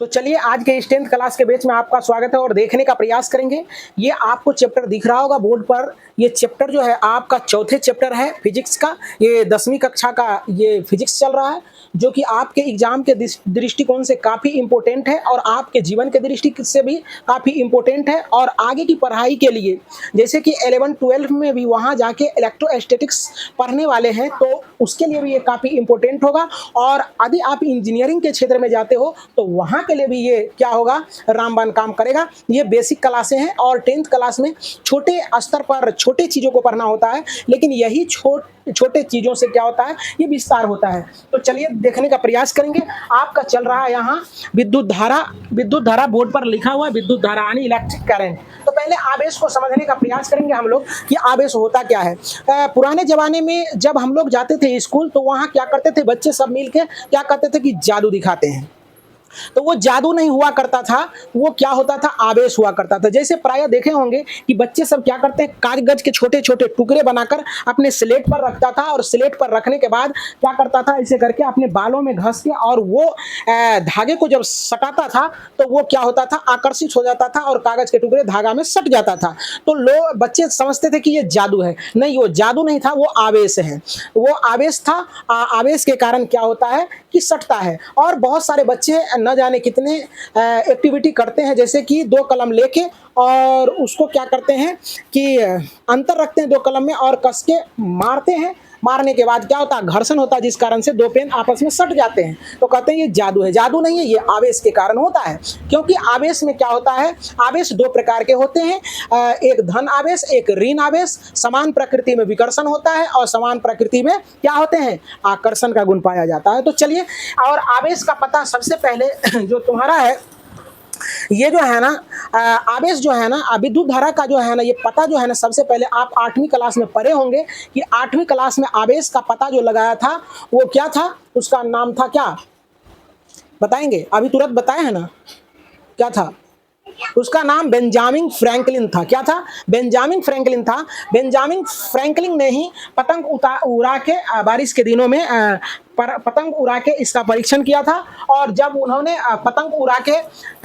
तो चलिए आज के इस 10th क्लास के बैच में आपका स्वागत है और देखने का प्रयास करेंगे। ये आपको चैप्टर दिख रहा होगा बोर्ड पर। ये चैप्टर जो है आपका चौथे चैप्टर है फिजिक्स का। ये 10वीं कक्षा का ये फिजिक्स चल रहा है, जो कि आपके एग्जाम के दृष्टिकोण से काफ़ी इंपॉर्टेंट है और आपके जीवन के दृष्टि से भी काफ़ी इंपॉर्टेंट है। और आगे की पढ़ाई के लिए जैसे कि 11-12 में भी वहाँ जाके इलेक्ट्रोस्टैटिक्स पढ़ने वाले हैं, तो उसके लिए भी ये काफ़ी इंपॉर्टेंट होगा। और यदि आप इंजीनियरिंग के क्षेत्र में जाते हो तो वहाँ के लिए भी ये क्या होगा, रामबाण काम करेगा। ये बेसिक क्लासें हैं और 10th क्लास में छोटे स्तर पर छोटे चीज़ों को पढ़ना होता है, लेकिन यही छोटे चीज़ों से क्या होता है, ये विस्तार होता है। तो चलिए देखने का प्रयास करेंगे। आपका चल रहा है यहाँ विद्युत धारा बोर्ड पर लिखा हुआ है, विद्युत धारा यानी इलेक्ट्रिक करंट। तो पहले आवेश को समझने का प्रयास करेंगे हम लोग कि आवेश होता क्या है। पुराने जमाने में जब हम लोग जाते थे स्कूल तो वहाँ क्या करते थे, बच्चे सब मिलके क्या करते थे कि जादू दिखाते हैं। तो वो जादू नहीं हुआ करता था, वो क्या होता था, आवेश हुआ करता था। जैसे प्राय देखे होंगे कि बच्चे सब क्या करते हैं, कागज के छोटे छोटे टुकड़े बनाकर अपने स्लेट पर रखता था और स्लेट पर रखने के बाद क्या करता था, ऐसे करके अपने बालों में घस के और वो धागे को जब सटाता था तो वो क्या होता था, आकर्षित हो जाता था और कागज के टुकड़े धागा में सट जाता था। तो लोग बच्चे समझते थे कि ये जादू है। नहीं, वो जादू नहीं था, वो आवेश है। वो आवेश था। आवेश के कारण क्या होता है कि सटता है। और बहुत सारे बच्चे न जाने कितने एक्टिविटी करते हैं, जैसे कि दो कलम लेके और उसको क्या करते हैं कि अंतर रखते हैं दो कलम में और कस के मारते हैं। मारने के बाद क्या होता है, घर्षण होता है, जिस कारण से दो पेन आपस में सट जाते हैं। तो कहते हैं ये जादू है। जादू नहीं है, ये आवेश के कारण होता है। क्योंकि आवेश में क्या होता है, आवेश दो प्रकार के होते हैं, एक धन आवेश, एक ऋण आवेश। समान प्रकृति में विकर्षण होता है और समान प्रकृति में क्या होते हैं, आकर्षण का गुण पाया जाता है। तो चलिए, और आवेश का पता सबसे पहले जो तुम्हारा है, ये जो है ना आवेश जो है ना, विद्युत धारा का जो है ना, ये पता जो है ना, सबसे पहले आप 8वीं क्लास में पढ़े होंगे कि 8वीं क्लास में आवेश का पता जो लगाया था वो क्या था, उसका नाम था क्या, बताएंगे? अभी तुरंत बताए हैं ना, क्या था? उसका नाम बेंजामिन फ्रैंकलिन था। क्या था? बेंजामिन फ्रैंकलिन था। बेंजामिन फ्रैंकलिन ने ही पतंग उड़ा के बारिश के दिनों में पतंग उड़ा के इसका परीक्षण किया था। और जब उन्होंने पतंग उड़ा के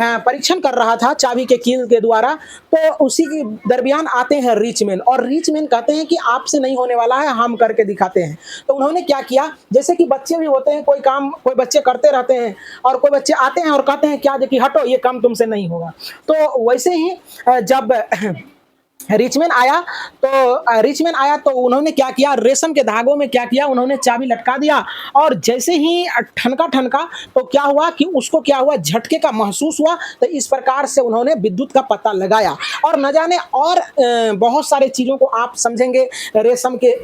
परीक्षण कर रहा था चाबी के कील के द्वारा, तो उसी के दरमियान आते हैं रिचमैन, और रिचमैन कहते हैं कि आपसे नहीं होने वाला है, हम करके दिखाते हैं। तो उन्होंने क्या किया, जैसे कि बच्चे भी होते हैं, कोई काम कोई बच्चे करते रहते हैं और कोई बच्चे आते हैं और कहते हैं क्या, कि हटो, ये काम तुमसे नहीं होगा। तो वैसे ही जब रिचमैन आया तो उन्होंने क्या किया, रेशम के धागों में क्या किया, उन्होंने चाबी लटका दिया। और जैसे ही ठनका तो क्या हुआ कि उसको क्या हुआ, झटके का महसूस हुआ। तो इस प्रकार से उन्होंने विद्युत का पता लगाया। और न जाने और बहुत सारे चीज़ों को आप समझेंगे। रेशम के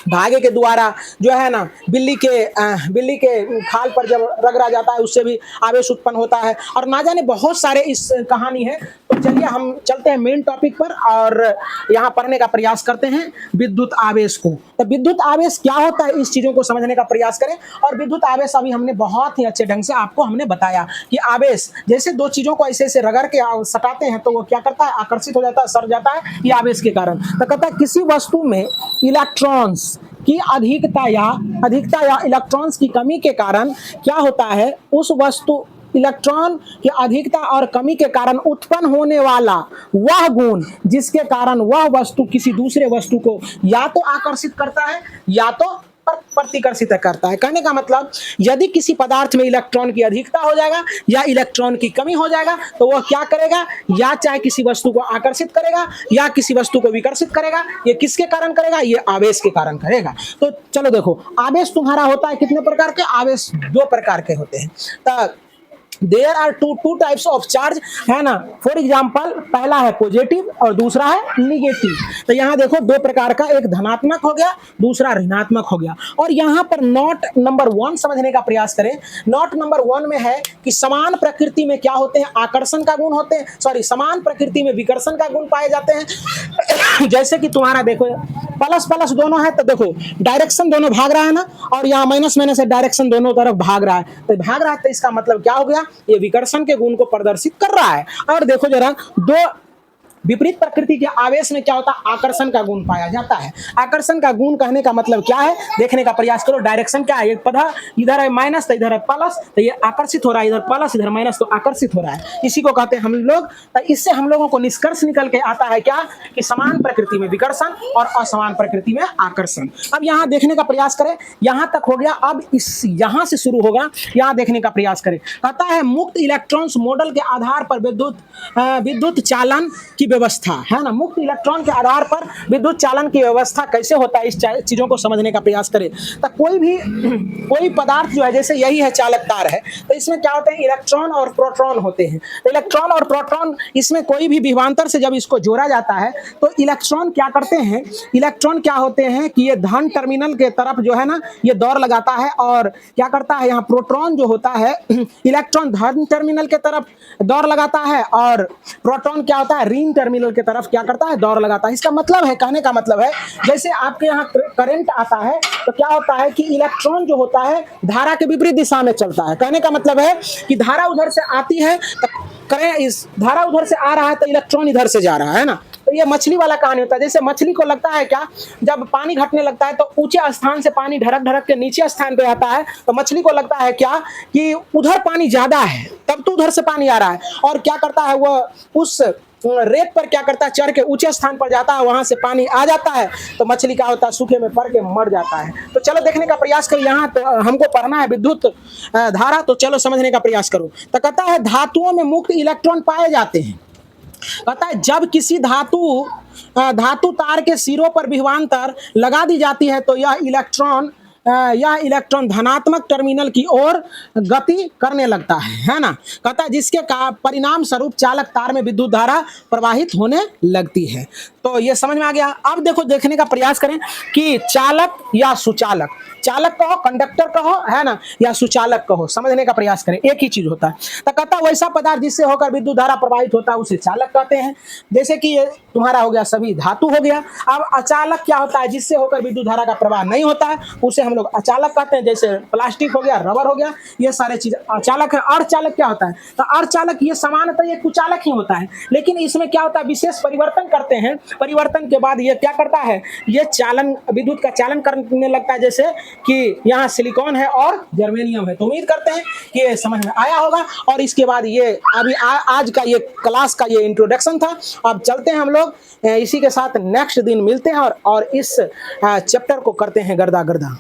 धागे के द्वारा जो है ना, बिल्ली के खाल पर जब रगड़ा जाता है उससे भी आवेश उत्पन्न होता है। और ना जाने बहुत सारे इस कहानी है। तो चलिए हम चलते हैं मेन टॉपिक पर और यहाँ पढ़ने का प्रयास करते हैं विद्युत आवेश को। तो विद्युत आवेश क्या होता है, इस चीज़ों को समझने का प्रयास करें। और विद्युत आवेश अभी हमने बहुत ही अच्छे ढंग से आपको हमने बताया कि आवेश जैसे दो चीज़ों को ऐसे रगड़ के सटाते हैं तो वो क्या करता है, आकर्षित हो जाता है, सट जाता है, ये आवेश के कारण। तो कहता है किसी वस्तु में इलेक्ट्रॉन्स की अधिकता या इलेक्ट्रॉन्स की कमी के कारण क्या होता है, उस वस्तु इलेक्ट्रॉन की अधिकता और कमी के कारण उत्पन्न होने वाला वह गुण जिसके कारण वह वस्तु किसी दूसरे वस्तु को या तो आकर्षित करता है या तो प्रतिकर्षित करता है। कहने का मतलब, यदि किसी पदार्थ में इलेक्ट्रॉन की अधिकता हो जाएगा या इलेक्ट्रॉन की कमी हो जाएगा तो वह क्या करेगा, या चाहे किसी वस्तु को आकर्षित करेगा या किसी वस्तु को विकर्षित करेगा। ये किसके कारण करेगा, ये आवेश के कारण करेगा। तो चलो देखो, आवेश तुम्हारा होता है कितने प्रकार के, आवेश दो प्रकार के होते हैं। तो there are two types of charge, है ना। फॉर एग्जाम्पल, पहला है पॉजिटिव और दूसरा है निगेटिव। तो यहाँ देखो दो प्रकार का, एक धनात्मक हो गया, दूसरा ऋणात्मक हो गया। और यहाँ पर नोट नंबर 1 समझने का प्रयास करें। नोट नंबर 1 में है कि समान प्रकृति में क्या होते हैं, आकर्षण का गुण होते हैं, समान प्रकृति में विकर्षण का गुण पाए जाते हैं। जैसे कि तुम्हारा देखो प्लस दोनों है, तो देखो डायरेक्शन दोनों भाग रहा है ना, और यहाँ माइनस है, डायरेक्शन दोनों तरफ भाग रहा है। तो इसका मतलब क्या हो गया, ये विकर्षण के गुण को प्रदर्शित कर रहा है। और देखो जरा, विपरीत प्रकृति के आवेश में क्या होता है, आकर्षण का गुण पाया जाता है। आकर्षण का गुण कहने का मतलब क्या है, देखने का प्रयास करो। डायरेक्शन क्या है, एक पधा इधर है माइनस तो इधर है प्लस, तो ये आकर्षित हो रहा है, इधर प्लस इधर माइनस तो आकर्षित हो रहा है, इसी को कहते हैं हम लोग। तो इससे हम लोगों को निष्कर्ष निकल के आता है क्या, कि समान प्रकृति में विकर्षण और असमान प्रकृति में आकर्षण। अब यहाँ देखने का प्रयास करें, यहाँ तक हो गया। अब इस यहाँ से शुरू होगा, यहाँ देखने का प्रयास करें। कहता है मुक्त इलेक्ट्रॉन्स मॉडल के आधार पर विद्युत चालन की व्यवस्था है ना। मुक्त इलेक्ट्रॉन के आधार पर विद्युत चालन की व्यवस्था कैसे होता है, इस चीजों को समझने का प्रयास करें। तो कोई पदार्थ जो है, जैसे यही है चालक तार है, तो इसमें क्या होते हैं, इलेक्ट्रॉन और प्रोटॉन होते हैं। तो इलेक्ट्रॉन और प्रोटॉन, इसमें कोई भी विभवांतर से जब इसको जोड़ा जाता है तो इलेक्ट्रॉन क्या करते हैं, इलेक्ट्रॉन क्या होते हैं कि ये धन टर्मिनल के तरफ जो है ना ये दौड़ लगाता है, और क्या करता है, यहाँ प्रोटॉन जो होता है, इलेक्ट्रॉन धन टर्मिनल के तरफ दौड़ लगाता है, और प्रोटॉन क्या होता है, ऋण टर्मिनल के तरफ क्या करता है, दौड़ लगाता है। इसका मतलब है, कहने का मतलब है, जैसे आपके यहाँ करंट आता है तो क्या होता है कि इलेक्ट्रॉन जो होता है धारा के विपरीत दिशा में चलता है। कहने का मतलब है कि धारा उधर से आती है तो करें, इस धारा उधर से आ रहा है तो इलेक्ट्रॉन इधर से जा रहा है ना। तो ये मछली वाला कहानी होता है। जैसे मछली को लगता है क्या, जब पानी घटने लगता है तो ऊंचे स्थान से पानी ढरक ढरक के नीचे स्थान पे आता है, तो मछली को लगता है क्या कि उधर पानी ज्यादा है, तब तो उधर से पानी आ रहा है, और क्या करता है वह उस रेत पर क्या करता है, चढ़ के ऊंचे स्थान पर जाता है, वहां से पानी आ जाता है, तो मछली क्या होता है, सूखे में पड़ के मर जाता है। तो चलो देखने का प्रयास करो, यहाँ तो हमको पढ़ना है विद्युत धारा, तो चलो समझने का प्रयास करो। तो कहता है धातुओं में मुक्त इलेक्ट्रॉन पाए जाते हैं। कहता है जब किसी धातु तार के सिरों पर विभवांतर लगा दी जाती है तो यह इलेक्ट्रॉन धनात्मक टर्मिनल की ओर गति करने लगता है ना। कहता है जिसके परिणाम स्वरूप चालक तार में विद्युत धारा प्रवाहित होने लगती है। तो ये समझ में आ गया। अब देखो देखने का प्रयास करें कि चालक या सुचालक, चालक कहो, कंडक्टर कहो, है ना, या सुचालक कहो, समझने का प्रयास करें, एक ही चीज होता है। तो कहता है वैसा पदार्थ जिससे होकर विद्युत धारा प्रवाहित होता है उसे चालक कहते हैं। जैसे कि ये तुम्हारा हो गया सभी धातु हो गया। अब अचालक क्या होता है, जिससे होकर विद्युत धारा का प्रवाह नहीं होता है, उसे हम लोग अचालक कहते हैं। जैसे प्लास्टिक हो गया, रबर हो गया, ये सारे चीज अचालक है। अर्धचालक क्या होता है, तो अर्धचालक ये सामान्यतः ये कुचालक ही होता है, लेकिन इसमें क्या होता है, विशेष परिवर्तन करते हैं। परिवर्तन के बाद ये क्या करता है, ये चालन, विद्युत का चालन करने लगता है। जैसे कि यहाँ सिलिकॉन है और जर्मेनियम है। तो उम्मीद करते हैं कि ये समझ में आया होगा। और इसके बाद ये अभी आज का ये क्लास का ये इंट्रोडक्शन था। अब चलते हैं हम लोग इसी के साथ नेक्स्ट दिन मिलते हैं और इस चैप्टर को करते हैं गर्दा गर्दा।